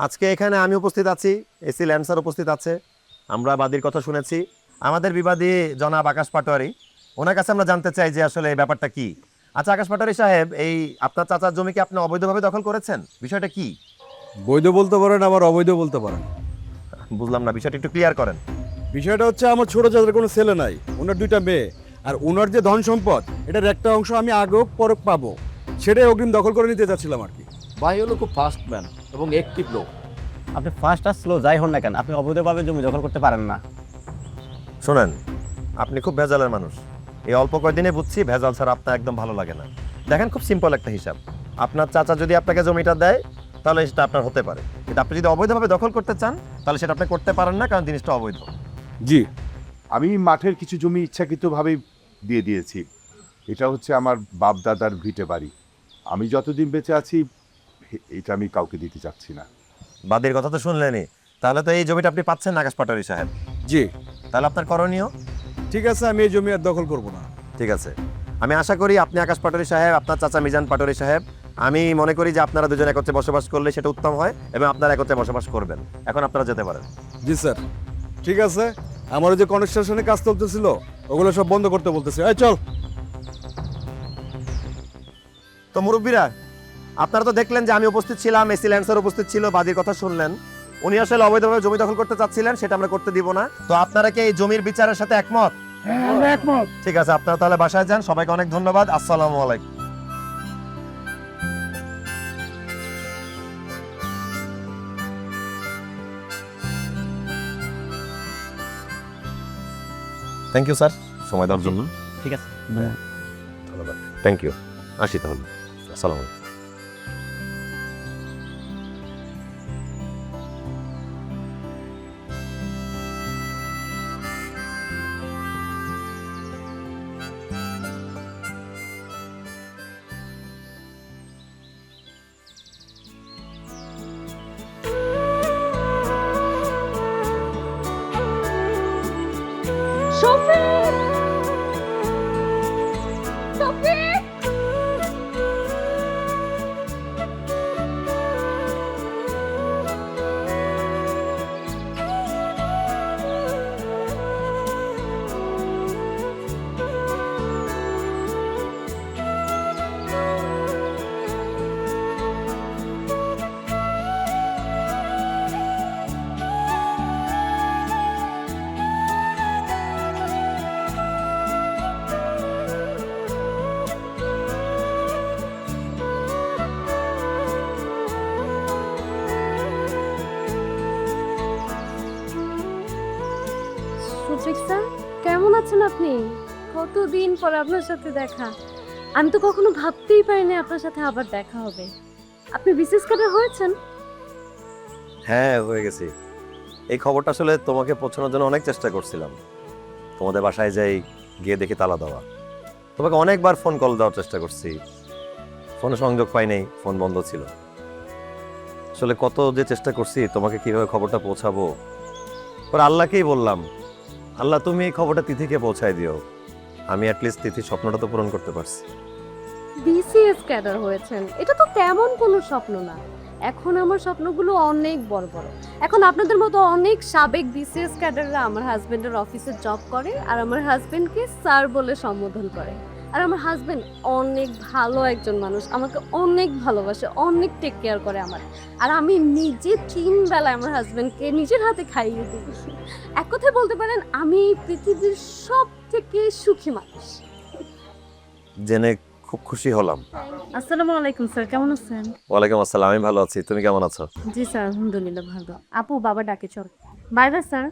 আজকে এখানে আমি উপস্থিত আছি, এসি ল্যান্ড স্যার উপস্থিত আছে। আমরা বাদীর কথা শুনেছি। আমাদের বিবাদী জনাব আকাশ পাটোয়ারি, ওনার কাছে আমরা জানতে চাই যে আসলে এই ব্যাপারটা কি। আচ্ছা আকাশ পাটোয়ারি সাহেব, এই আপনার চাচার জমি কি আপনি অবৈধভাবে দখল করেছেন? বিষয়টা কি? বৈধ বলতে পারেন, আবার অবৈধ বলতে পারেন। বুঝলাম না, বিষয়টা একটু ক্লিয়ার করেন। বিষয়টা হচ্ছে আমার ছোট চাচার কোনো ছেলে নাই, ওনার দুইটা মেয়ে। আর ওনার যে ধন সম্পদ, এটার একটা অংশ আমি আগেও পরে পাবো, সেটাই অগ্রিম দখল করে নিতে চাচ্ছিলাম আর কি। ভাই হলো খুব ফাস্ট ম্যান এবং অ্যাক্টিভ লোক। আপনি ফার্স্ট আর স্লো যাই হন না কেন, আপনি অবৈধভাবে জমি দখল করতে পারেন না। শোনেন, আপনি খুব ভেজালের মানুষ। এই অল্প কয়দিনে বুঝছি ভেজাল ছাড়া আপনার একদম ভালো লাগে না। দেখেন, খুব সিম্পল একটা হিসাব। আপনার চাচা যদি আপনাকে জমিটা দেয় তাহলে সেটা আপনার হতে পারে, কিন্তু আপনি যদি অবৈধভাবে দখল করতে চান তাহলে সেটা আপনি করতে পারেন না, কারণ জিনিসটা অবৈধ। জি, আমি মাঠের কিছু জমি ইচ্ছাকৃতভাবেই দিয়ে দিয়েছি। এটা হচ্ছে আমার বাপ দাদার ভিটে বাড়ি। আমি যতদিন বেঁচে আছি এটা আমি কাউকে দিতে চাচ্ছি না। বাদীর কথা তো শুনলেনই, তাহলে তো এই জমিটা আপনি পাচ্ছেন না আকাশ পাটোয়ারি সাহেব। জি, তাহলে আপনার করণীয়? ঠিক আছে, আমি এই জমি আর দখল করব না। ঠিক আছে, আমি আশা করি আপনি আকাশ পাটোয়ারি সাহেব, আপনার চাচা মিজান পাটোয়ারি সাহেব, আমি মনে করি যে আপনারা দুজন একত্রে বসবাস করলে সেটা উত্তম হয় এবং আপনারা একত্রে বসবাস করবেন। এখন আপনারা যেতে পারেন। জি স্যার, ঠিক আছে। আমার ওই যে কনস্ট্রাকশনে কাজ চলতেছিল, ওগুলো সব বন্ধ করতে বলতেছে। এই চল। তো মুরব্বীরা, আপনারা তো দেখলেন যে আমি উপস্থিত ছিলাম, এসি ল্যান্ড স্যার উপস্থিত ছিল, বাদীর কথা শুনলেন। উনি আসলে অবৈধভাবে জমি দখল করতে চাচ্ছিলেন, সেটা আমরা করতে দিব না। তো আপনারা কি এই জমির বিচারের সাথে একমত? একমত। ঠিক আছে, আপনারা তাহলে বাসায় যান। সবাইকে অনেক ধন্যবাদ। আসসালামু আলাইকুম। থ্যাংক ইউ স্যার, সময় দেওয়ার জন্য। ঠিক আছে, ধন্যবাদ। Thank you. আসি তাহলে। আসসালামু আলাইকুম। শফিক! শফিক! শফিক স্যার, কেমন আছেন আপনি? কতদিন পর আপনার সাথে দেখা। আমি তো কখনো ভাবতেই পারিনি আপনার সাথে আবার দেখা হবে। আপনি বিসিএস ক্যাডার হয়েছেন? হ্যাঁ, হয়ে গেছি। এই খবরটা আসলে তোমাকে পৌঁছানোর জন্য অনেক চেষ্টা করছিলাম। তোমাদের বাসায় যাই, গিয়ে দেখি তালা দেওয়া। তোমাকে অনেকবার ফোন কল দেওয়ার চেষ্টা করছি, ফোনে সংযোগ পাই নাই, ফোন বন্ধ ছিল। আসলে কত যে চেষ্টা করছি তোমাকে কিভাবে খবরটা পৌঁছাবো, পরে আল্লাহকেই বললাম, আল্লাহ তুমি এই খবরটা তিথিকে পৌঁছায় দিও। আমি অ্যাটলিস্ট তিথির স্বপ্নটা তো পূরণ করতে পারছি। বিসিএস ক্যাডার হয়েছেন, এটা তো তেমন কোনো স্বপ্ন না। এখন আমার স্বপ্নগুলো অনেক বড় বড়। এখন আপনাদের মতো অনেক সাবেক বিসিএস ক্যাডাররা আমার হাজবেন্ডের অফিসে জব করে আর আমার হাজবেন্ডকে স্যার বলে সম্বোধন করে। আর আমার হাজবেন্ড অনেক ভালো একজন মানুষ, আমাকে অনেক ভালোবাসে, অনেক টেক কেয়ার করে আমার। আর আমি নিজে 3 বেলা আমার হাজবেন্ডকে নিজের হাতে খাইয়ে দিই। এক কথায় বলতে পারেন আমি এই পৃথিবীর সব থেকে সুখী মানুষ। জেনে খুব খুশি হলাম। আসসালামু আলাইকুম স্যার, কেমন আছেন? ওয়ালাইকুম আসসালাম, আমি ভালো আছি। তুমি কেমন আছো? জি স্যার, আলহামদুলিল্লাহ ভালো। আপু, বাবা ডাকে, চল। Bye bye sir.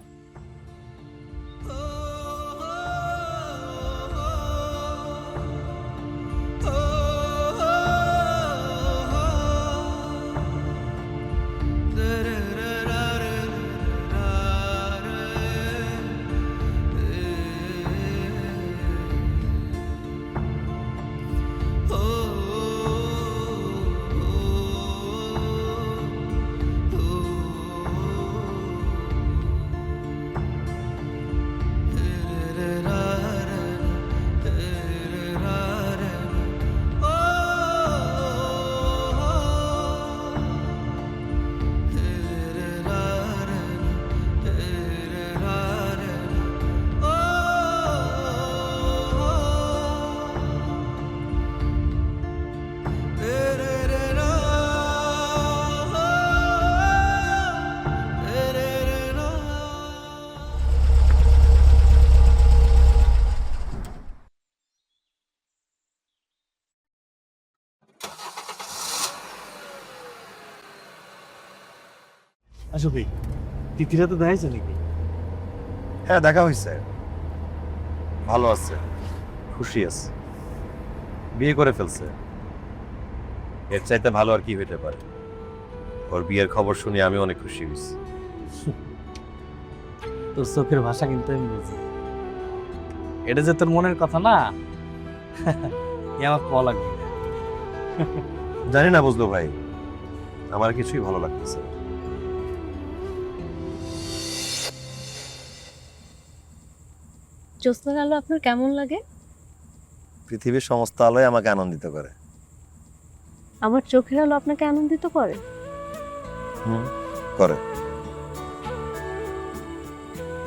আসলে তিথিরা তো দেখাইছে নাকি? হ্যাঁ, দেখা হয়েছে, ভালো আছে, খুশি আছে, বিয়ে করে ফেলছে। এর চাইতে ভালো আর কি হইতে পারে? ওর বিয়ের খবর শুনে আমি অনেক খুশি হয়েছি। তোর চোখের ভাষা কিন্তু আমি বুঝি। এটা যে তোর মনের কথা না, এ আমার ভালো লাগবে। জানি না বুঝলো ভাই, আমার কিছুই ভালো লাগতেছে না। জ্যোৎস্নার আলো আপনার কেমন লাগে? পৃথিবীর সমস্ত আলোয় আমাকে আনন্দিত করে। আমার চোখের আলো আপনাকে আনন্দিত করে? করে।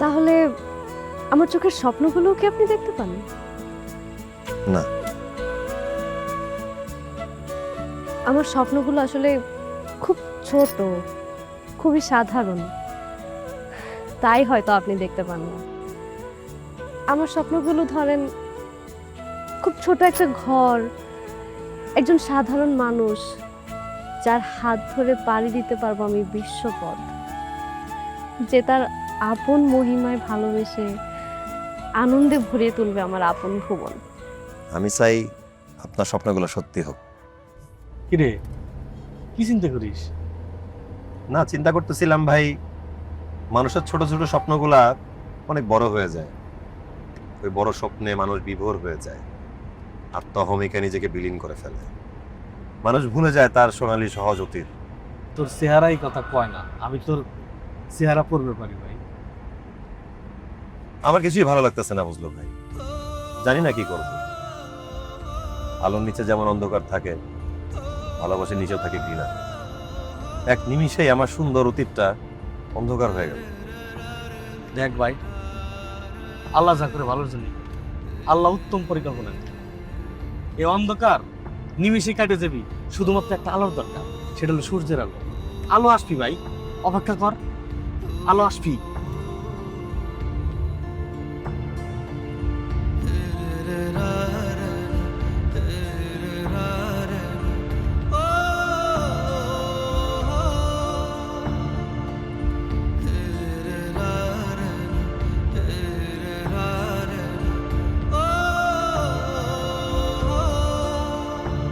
তাহলে আমার চোখের স্বপ্নগুলোও কি আপনি দেখতে পান? না। আমার স্বপ্নগুলো আসলে খুব ছোট, খুবই সাধারণ, তাই হয়তো আপনি দেখতে পান না। আমার স্বপ্নগুলো ধরেন খুব ছোট একটা ঘর, একজন সাধারণ মানুষ যার হাত ধরে পাড়ি দিতে পারবো আমি বিশ্বপথ, যে তার আপন মহিমায় ভালোবেসে আনন্দে ভরিয়ে তুলবে আমার আপন ভুবন। আমি চাই আপনার স্বপ্নগুলো সত্যি হোক। কিরে, কি চিন্তা করিস? না, চিন্তা করতেছিলাম ভাই, মানুষের ছোট ছোট স্বপ্নগুলা অনেক বড় হয়ে যায়। ওই বড় স্বপ্নে মানুষ বিভোর হয়ে যায়, আত্মহমিকা নিজেকে বিলীন করে ফেলে। মানুষ ভুলে যায় তার সোনালী সহজ অতীত। তোর চেহারাই কথা কয় না, আমি তোর চেহারা পড়বে পারি ভাই। আমার কিছুই ভালো লাগতেছে না বুঝলো ভাই, জানি না কি করব। আলোর নিচে যেমন অন্ধকার থাকে, ভালোবাসার নিচেও থাকে ঘৃণা। এক নিমিষেই আমার সুন্দর অতীতটা অন্ধকার হয়ে গেল। দেখ ভাই, আল্লাহ যা করে ভালোর জন্য, আল্লাহ উত্তম পরিকল্পনা করে। এই অন্ধকার নিমিষে কাটে যাবি, শুধুমাত্র একটা আলোর দরকার, সেটা হলো সূর্যের আলো। আলো আসবি ভাই, অপেক্ষা কর, আলো আসবি।